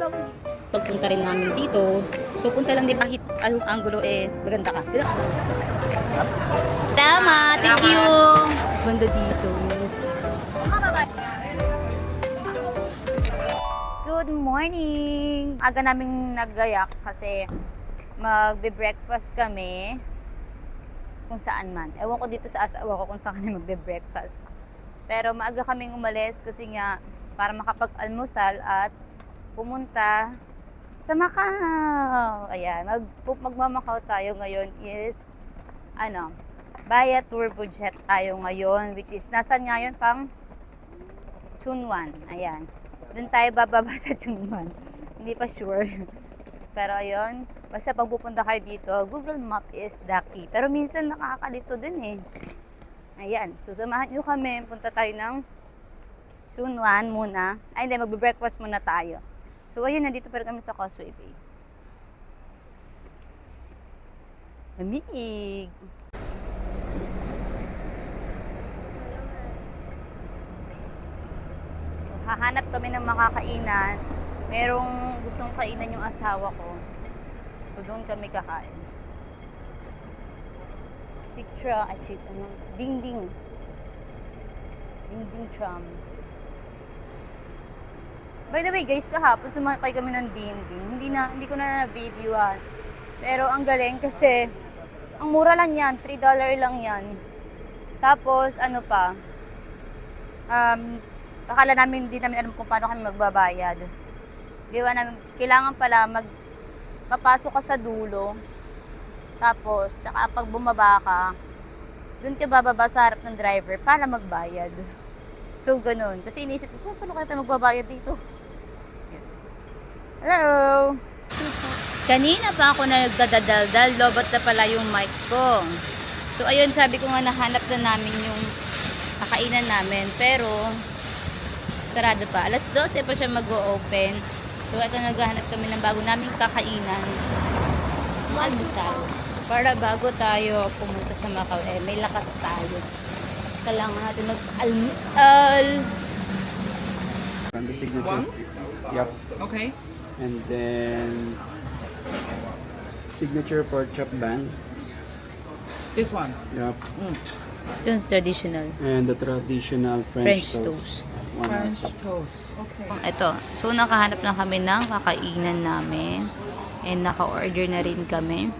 Pagpunta rin namin dito. So, punta lang din kahit anong angulo maganda ka. Tama! Thank you! Ganda dito. Good morning! Aga naming naggayak kasi magbe-breakfast kami kung saan man. Ewan ko dito sa asawa ko kung saan kami magbe-breakfast. Pero maaga kaming umalis kasi nga para makapag-almusal at pumunta sa Macau. Ayan, magmamakaw tayo ngayon is Via Tour Budget tayo ngayon, which is nasan nga yun, pang Chunwan. Ayan. Doon tayo bababa sa Chunwan. Hindi pa sure. Pero ayun, basta pag pupunta kayo dito, Google Map is the key. Pero minsan nakakalito din eh. Ayan, so samahan nyo kami. Punta tayo ng Chunwan muna. Ay hindi, magbe-breakfast muna tayo. So ayun, nandito pa rin kami sa Causeway Bay. Lamig! Hahanap kami ng makakainan. Merong gustong kainan yung asawa ko. So doon kami kakain. Picture, ding-ding. Ding-ding tram. By the way guys, kahapon sumakay kami ng ding-ding. Hindi ko na na-videoan. Pero ang galing kasi ang mura lang yan, $3 lang yan. Tapos akala namin, hindi namin alam kung paano kami magbabayad. Kailangan pala papasok ka sa dulo. Tapos, tsaka pag bumaba ka, dun ka bababa sa harap ng driver para magbayad. So, ganun. Kasi iniisip ko, paano kaya tayo magbabayad dito? Hello! Kanina pa ako nagdadaldal, lobat na pala yung mic ko. So, ayun, sabi ko nga nahanap na namin yung kakainan namin. Pero, sarado pa. Alas 12 pa siya mag-o-open. So, ito naghahanap kami ng bago naming kakainan. Almusal. Para bago tayo pumunta sa Macau, may lakas tayo. Kailangan natin mag-almusal. And the signature. One? Yep. Okay. And then signature pork chop bun. This one. Yep. Ito yung traditional. And the traditional French toast. One French also. toast. Okay. Ito. So, nakahanap na kami ng kakainan namin. And naka-order na rin kami.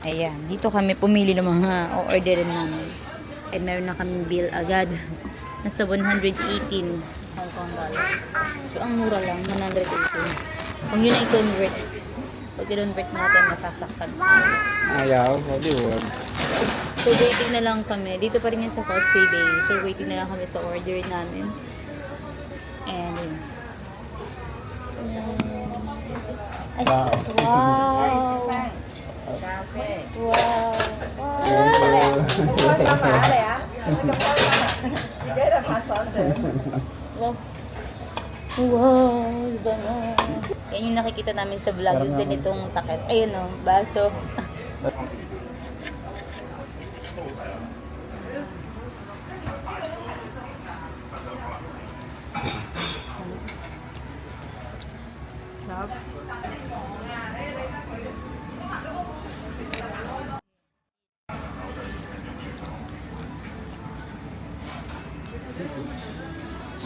Ayan. Dito kami pumili ng mga o-orderin namin. And meron na kaming bill agad. Nasa 118 Hong Kong dollar. So, ang mura lang. 118. Kung yun na i-convert. Pag i-convert natin, masasaktan. Ayaw, Hollywood. So, waiting na lang kami. Dito pa rin yan sa Causeway Bay. So, waiting na lang kami sa order namin. And, yun. Ay, Wow. wow! Wow! Wow! Wow! Bango! Yan yung nakikita namin sa vlog. Yung ganitong takip. Ayun o, baso.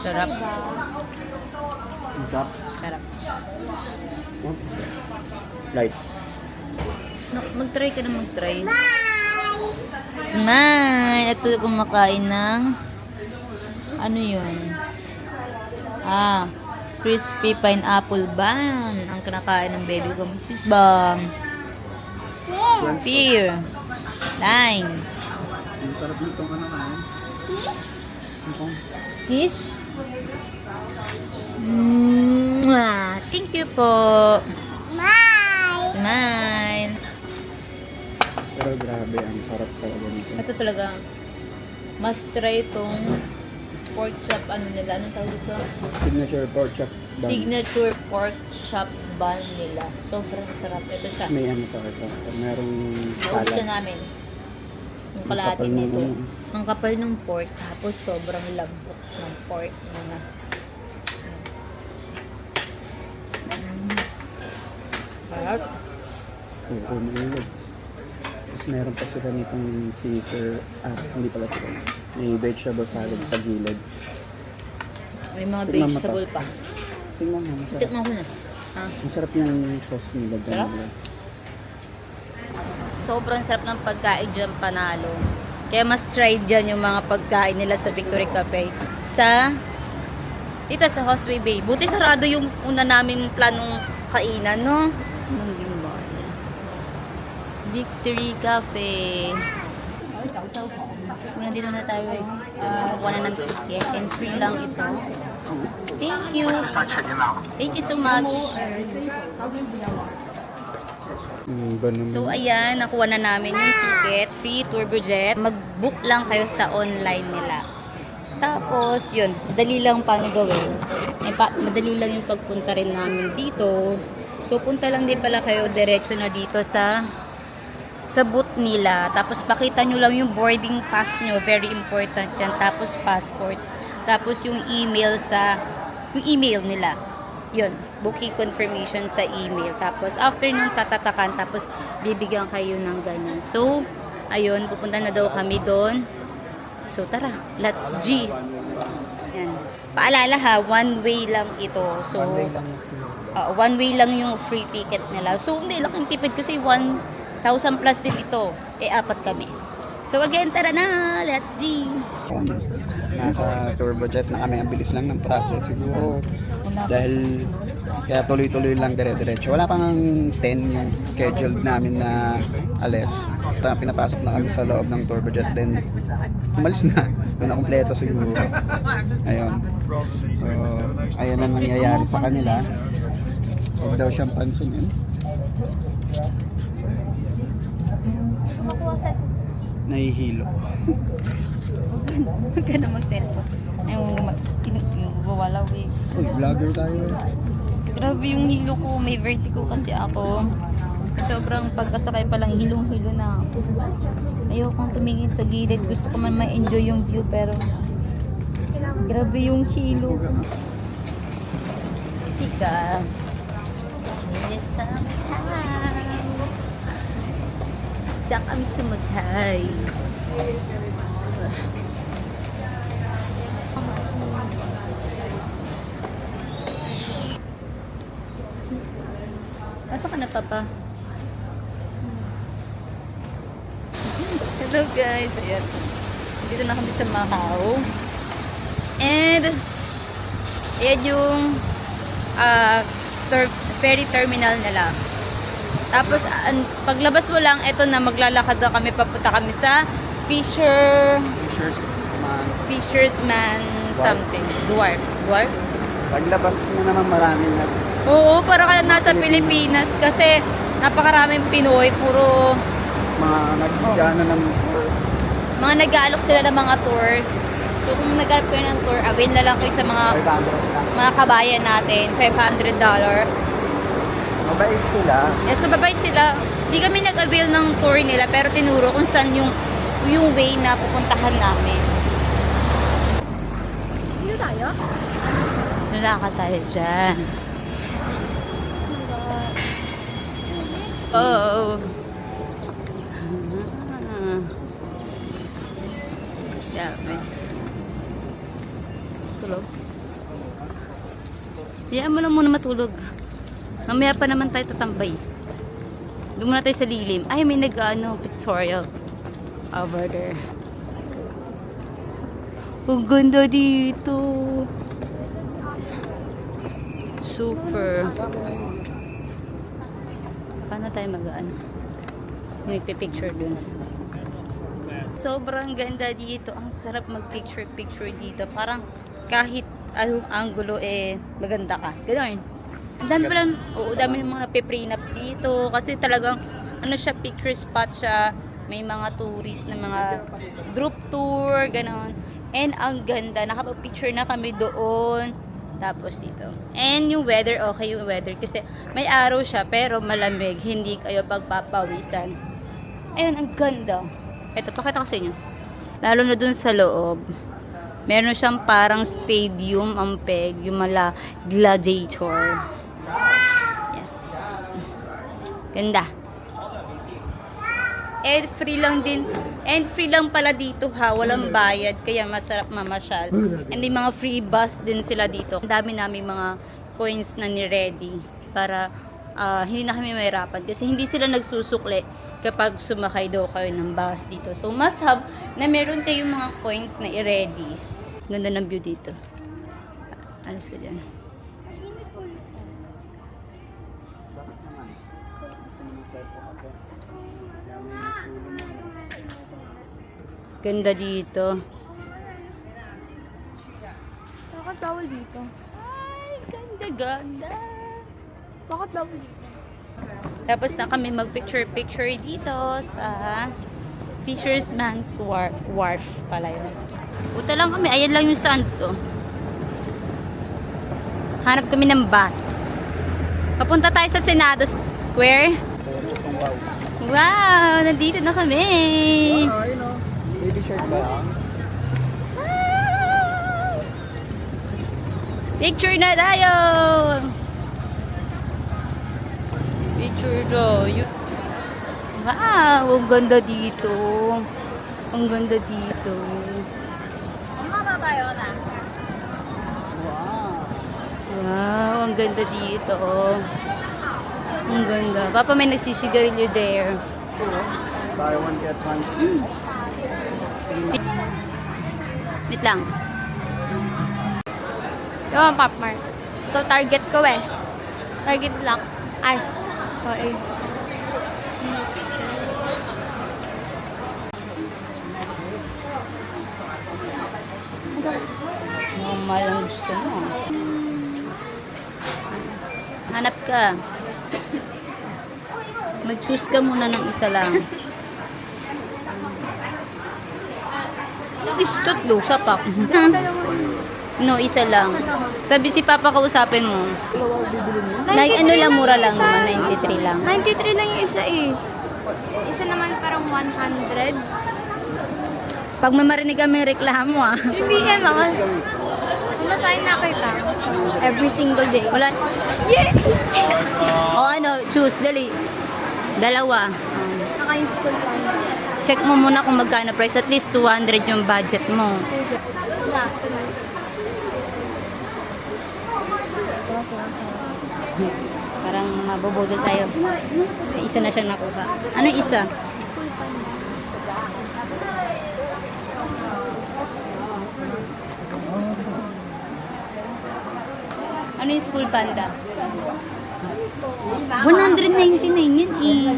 Sarap. Duck. Sarap. Light. No, mag-try ka na mag-try. Smile! Ito kumakain ng ano yun? Crispy pineapple bun. Ang kinakain ng baby ko. Fish bomb. Pear. Lime. Ang sarap nitong Fish? Thank you po. Smile. Pero grabe, ang sarap talaga nito. Ito talaga. Must try itong pork chop. Ano nila? Anong tawag dito? Signature pork chop bun. Signature pork chop bun nila. Sobrang sarap. Ito siya. May ano pa ito. Merong Naubos salad. namin. Yung Ang kalahati kapal ng nito. ano. Ang kapal ng pork. Tapos sobrang lambot ng pork nila. that? Oo, mailog. Tapos meron pa sila nitong Caesar, hindi pala sila. May vegetable salad sa gilid. May mga Tingnan mo vegetable to. pa. Tingnan mo, masarap. Tikman ko na. Ah. Masarap yung sauce nila. Sarap? ganun. Sobrang sarap ng pagkain dyan, panalo. Kaya mas try dyan yung mga pagkain nila sa Victory Cafe. Dito sa Causeway Bay. Buti sarado yung una namin planong kainan, no? Munging Mall. Victory Cafe. So, nandito na tayo. Kuha na ng ticket. And free lang ito. Thank you. Thank you so much. So, ayan, nakuha na namin yung ticket, free turbojet. Mag-book lang kayo sa online nila. Tapos, yun, madali lang paano gawin. Madali lang yung pagpunta rin namin dito. So, punta lang din pala kayo diretso na dito sa booth nila. Tapos, pakita nyo lang yung boarding pass nyo. Very important yan. Tapos, passport. Tapos, yung email nila. Yun, booking confirmation sa email. Tapos, after nung tatatakan, tapos, bibigyan kayo ng ganyan. So, ayun, pupunta na daw kami doon. So, tara, let's G. Yan. Paalala ha, one way lang ito. So, one way lang yung free ticket nila. So, hindi lang yung tipid kasi 1,000 plus din ito. Apat kami. So, again, tara na, let's G. Nasa turbojet na kami. Ang bilis lang ng process siguro. Dahil kaya tuloy-tuloy lang dire-diretso. Wala pang 10 yung scheduled namin na alis. Pinapasok na kami sa loob ng turbojet. Then, umalis na. Doon na kompleto siguro. Ayun. So, ayun ang nangyayari sa kanila. Huwag daw siyang pansinin. Nahihilo. Huwag ka na mag-cellphone. Ayun, wawalaw eh. Uy, vlogger tayo. Grabe yung hilo ko. May vertigo kasi ako. Sobrang pagkasakay pa lang, hilong-hilo na ako. Ayokong tumingin sa gilid. Gusto ko man ma-enjoy yung view pero grabe yung hilo. Chika. Yes, Diyan kami sumaghay. Asa ka na, Papa? Hello, guys. Ayan. Dito na kami sa Macau. And, ayan yung ferry terminal nila. Tapos, paglabas mo lang, eto na, maglalakad na kami, papunta kami sa Fisherman something. Dwarf. Paglabas mo naman marami na. Oo, para ka nasa Pilipinas kasi napakaraming Pinoy, puro mga nag-aalok sila ng mga tour. So kung nag-aalok kayo ng tour, avail na lang kayo sa mga kabayan natin, $500. Mabait sila. Yes, mababait sila. Hindi kami nag-avail ng tour nila pero tinuro kung saan yung way na pupuntahan namin. Dito tayo? Lalakad tayo dyan. Oh. Dami. Tulog. Hayaan mo lang muna matulog. Mamaya pa naman tayo tatambay. Doon muna tayo sa lilim. Ay, may pictorial over there. Ang ganda dito. Super. Paano tayo nagpipicture dun? Sobrang ganda dito. Ang sarap mag-picture dito. Parang kahit anong angulo maganda ka. Ganoon. Ang dami pa lang, dami ng mga napiprenup dito. Kasi talagang, picture spot siya. May mga tourist na mga group tour, ganoon. And ang ganda. Nakapag-picture na kami doon. Tapos dito. And yung weather, okay yung weather. Kasi may araw siya, pero malamig. Hindi kayo pagpapawisan. Ayun, ang ganda. Ito, pakita ko sa inyo. Lalo na dun sa loob. Meron siyang parang stadium, ang peg. Yung mala gladiator. Yes. Ganda. And free lang din. And free lang pala dito ha. Walang bayad. Kaya masarap mamasyal. And may mga free bus din sila dito. Ang dami namin mga coins na ni-ready. Para hindi na kami mahirapan. Kasi hindi sila nagsusukli kapag sumakay daw kayo ng bus dito. So must have na meron kayong mga coins na i-ready. Ganda ng view dito. Alas ka dyan. Bakit naman? Gusto mo ng cellphone ako? Kaya may tulong mo. Ganda dito. Bakit bawal dito? Ay, ganda. Bakit bawal dito? Tapos na kami mag-picture-picture dito sa Fisherman's Wharf pala yun. Puta lang kami. Ayan lang yung sands, oh. Hanap kami ng bus. Papunta tayo sa Senado Square. Pero itong wow. Wow! Nandito na kami! Ayun o. Baby shirt ba? Picture na tayo! Picture tayo. Wow! Ang ganda dito. Ang ganda dito. Wow. Wow! Ang ganda dito. Ang ganda. Papa, may nagsisigarilyo there. Buy one, get one. Wait lang. Yung Popmart. Ito target ko eh. Target lock. Ay. Okay. Normal ang gusto mo. Hanap ka. Mag-choose ka muna ng isa lang. Is tatlo sa pap. No, isa lang. Sabi si Papa kausapin mo. Ano lang, mura lang naman, 93 lang. 93 lang yung isa eh. Isa naman parang 100. Pag may marinig kami reklamo ah. Hindi yan, mama. Masahin na kita. Every single day. Wala. Yeah! O ano, choose, dali. Dalawa. Naka yung school fund. Check mo muna kung magkano price. At least 200 yung budget mo. Na. Parang mabobodol tayo. May isa na siyang nakuha. Ano yung isa? School fund. Ano yung school panda? 199 yan eh.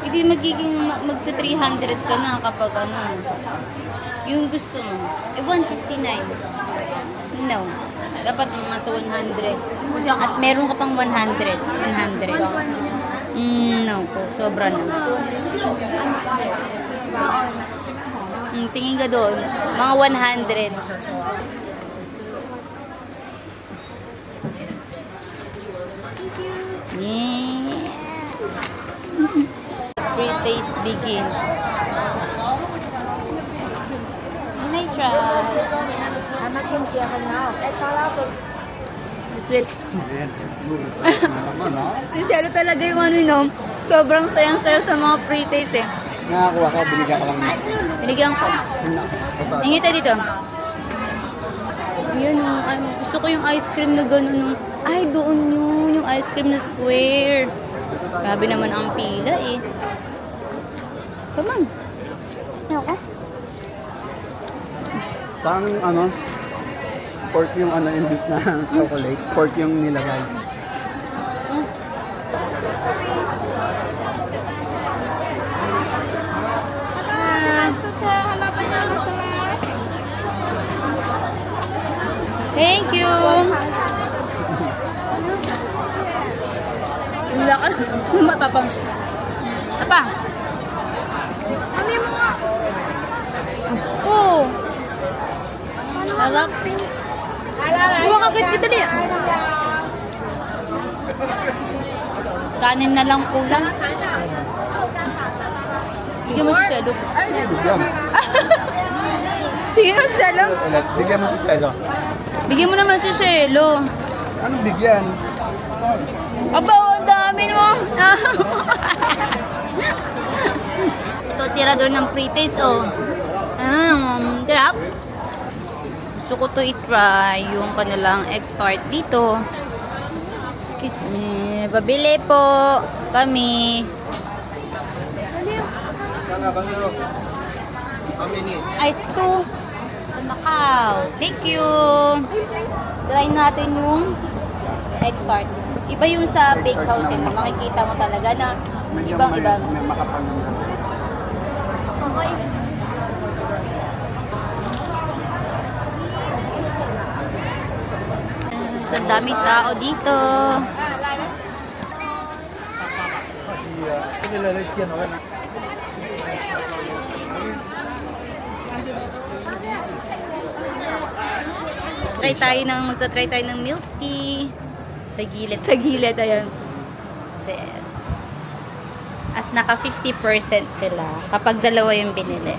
Hindi magiging magto 300 ka na kapag ano. Yung gusto mo. 159. No. Dapat nasa 100. At meron ka pang 100. 100. No po. Sobra na. Tingin ka doon. Mga 100. Yeah. Free taste begin. Can I try? Sweet. Si Shelo talaga yung ano yun, sobrang sayang-sayo sa mga free taste eh. Nakakuha ka, binigyan ka lang na. Binigyan ko. Hingi tayo dito. Yun, gusto ko yung ice cream na gano'n. Ay, doon yun. Yung ice cream na square. Grabe naman ang pila eh. Come on. Ako? Parang ano, pork yung ano, imbis na chocolate. Pork yung nilagay. Thank you. Wala ka. Matapang. Apa? Ano yung mga... Oo. Harap. Buwa ka kita niya. Kanin na lang kulang. Bigyan mo si Shelo. Bigyan. Bigyan mo si Shelo. Bigyan mo si Pedro. Bigyan mo naman si Shelo. Anong bigyan? Aba, ang dami mo! Ito, tirador ng pre-taste, oh. Sarap. Gusto ko to i-try yung kanilang egg tart dito. Excuse me. Babili po kami. Ay, ito. Macau. Thank you. Try natin yung egg tart. Iba yung sa bake house, yun. Makikita mo talaga na ibang-iba. May makapal. Okay. Sa daming tao dito. Magta-try tayo ng milk tea. Sa gilid, ayan. At naka 50% sila kapag dalawa yung binili.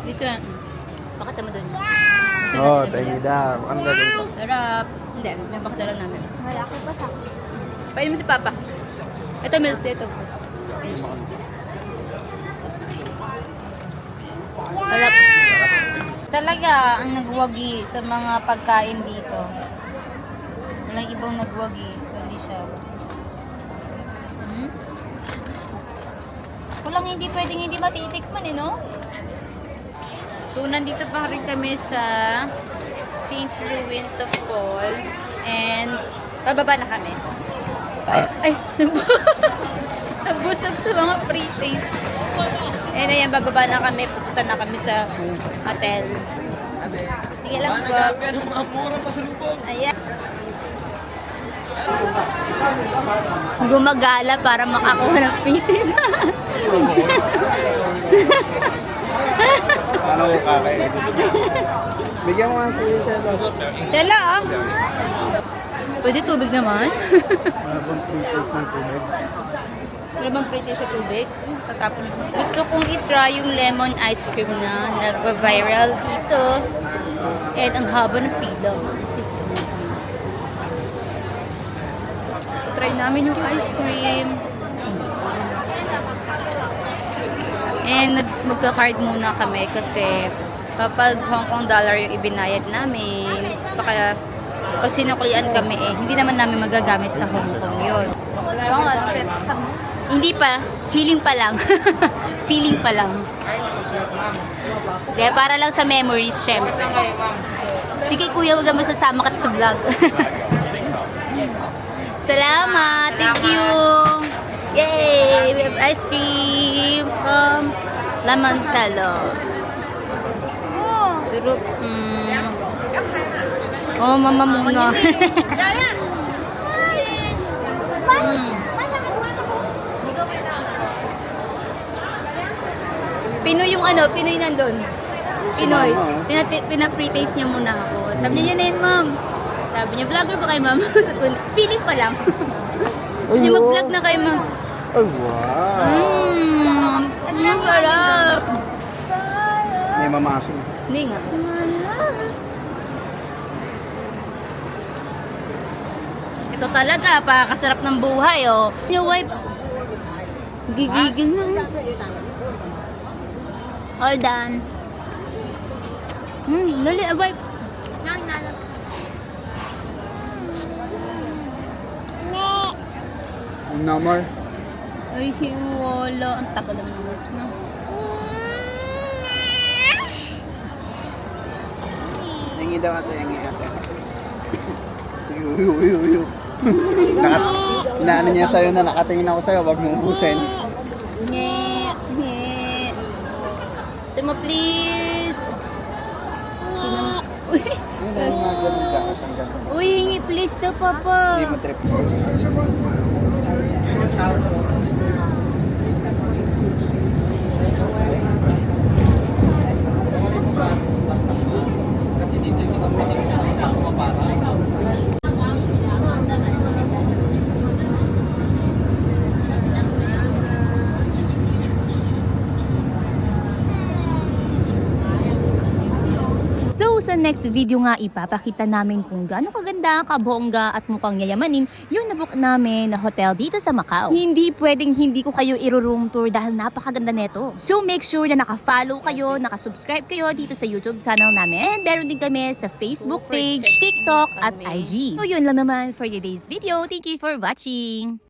Dito yan. Bakit mo dun? Oh, thank you daw. Ano gagawin ko? Sarap. Hindi, may bakdala namin. Wala ko pa sa. Painom si Papa. Ito, milk tea ito. Sarap. Talaga, ang nagwagi sa mga pagkain dito. Walang ibang nagwagi, kundi siya. Walang hindi pwedeng hindi matitikman eh, no? So, nandito pa rin kami sa St. Louis of Paul. And, bababa na kami. Ay, nabusog sa mga pre-taste. And ayan, bababa na kami. Pupunta na kami sa hotel. Sige lang po. Ayan. Gumagala para makakuha ng pre-taste. Paano ko kakain? Bigyan mo nga si Shelo. Tela, ah. Pwede tubig naman. Ano bang pre-taste ng tubig? Wala bang pretty sa tubig? Tatapon. Gusto kong i-try yung lemon ice cream na nagva-viral dito. And ang haba ng pila. Try namin yung ice cream. And magka-card muna kami kasi kapag Hong Kong dollar yung ibinayad namin, baka pag sinuklian kami hindi naman namin magagamit sa Hong Kong yun. Hindi pa. Feeling pa lang. Feeling pa lang. Kaya para lang sa memories, syempre. Sige kuya, wag ka masasama ka sa vlog. Salamat. Thank you. Yay! We have ice cream from La Mansalo. Surup. Oh, mama muna. Pinoy yung ano, Pinoy nandun. Pinoy. Pina-free taste niya muna ako. Sabi niya, yan ma'am. Sabi niya, vlogger ba kayo, ma'am? Feeling pa lang. Sabi niya, mag-vlog na kayo, ma'am. Oh, wow. Ang sarap. May mamaso. Hindi nga. Ito talaga, pakakasarap ng buhay, oh. Yung wipes. Gigigil na. All done. Dali, wipes. No more. Ay, wala. Ang tagal lang ng wipes, no? Hingi daw ate, hingi ate. Uy. Naano niya sa'yo na nakatingin ako sa'yo, wag mo ubusin. Nye. Sino, please. Uy. Uy, hingi please daw, Papa. Hindi mo trip. So, sa next video nga ipapakita namin kung gaano kaganda, kabongga at mukhang yayamanin yung nabook namin na hotel dito sa Macau. Hindi pwedeng hindi ko kayo i-room tour dahil napakaganda neto. So make sure na naka-follow kayo, naka-subscribe kayo dito sa YouTube channel namin. And meron din kami sa Facebook page, TikTok at IG. So yun lang naman for today's video. Thank you for watching!